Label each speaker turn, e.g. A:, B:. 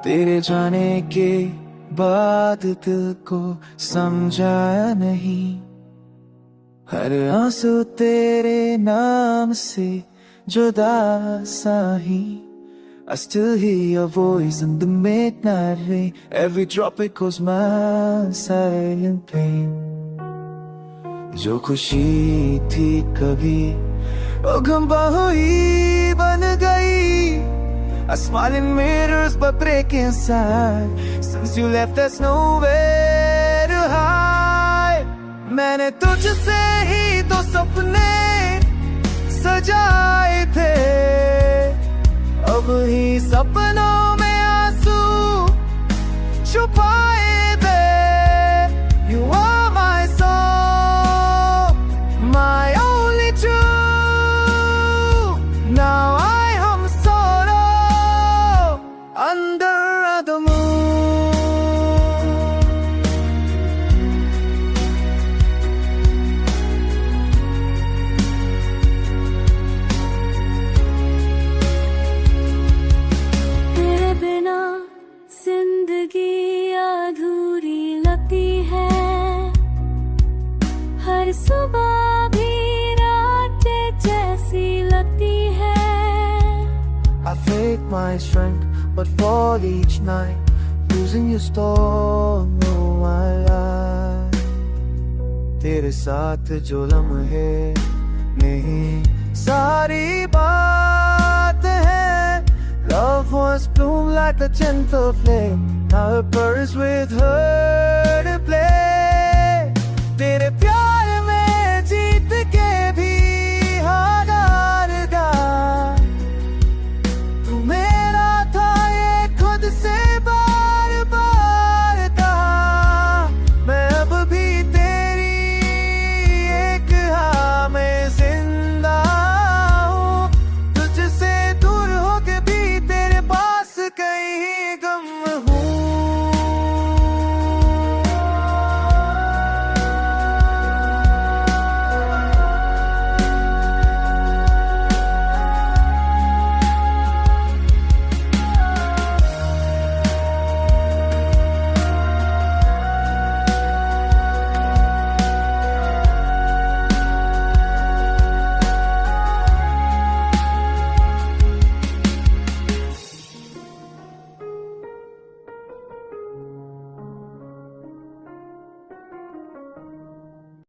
A: तेरे जाने के बाद दिल को समझाया नहीं, हर आंसू तेरे नाम से जुदा सा ही। I still hear your voice in the midnight rain. Every drop echoes my silent pain. जो खुशी थी कभी वो गम हुई बन गई। I smile in mirrors but break inside. Since you left there's nowhere to hide. मैंने तुझसे ही तो सपने सजाए थे, अब ही सपनों में आंसू छुपाए थे। You are my soul, my only truth. Now I am solo under the moon.
B: तेरे बिना जिंदगी अधूरी लगती है, हर सुबह भी रात जैसी लगती है।
A: I fake my strength, but fall each night. Losing you stole my life. तेरे साथ जो लम्हे नहीं सारी बात है। Love once bloomed like a gentle flame, now it burns with her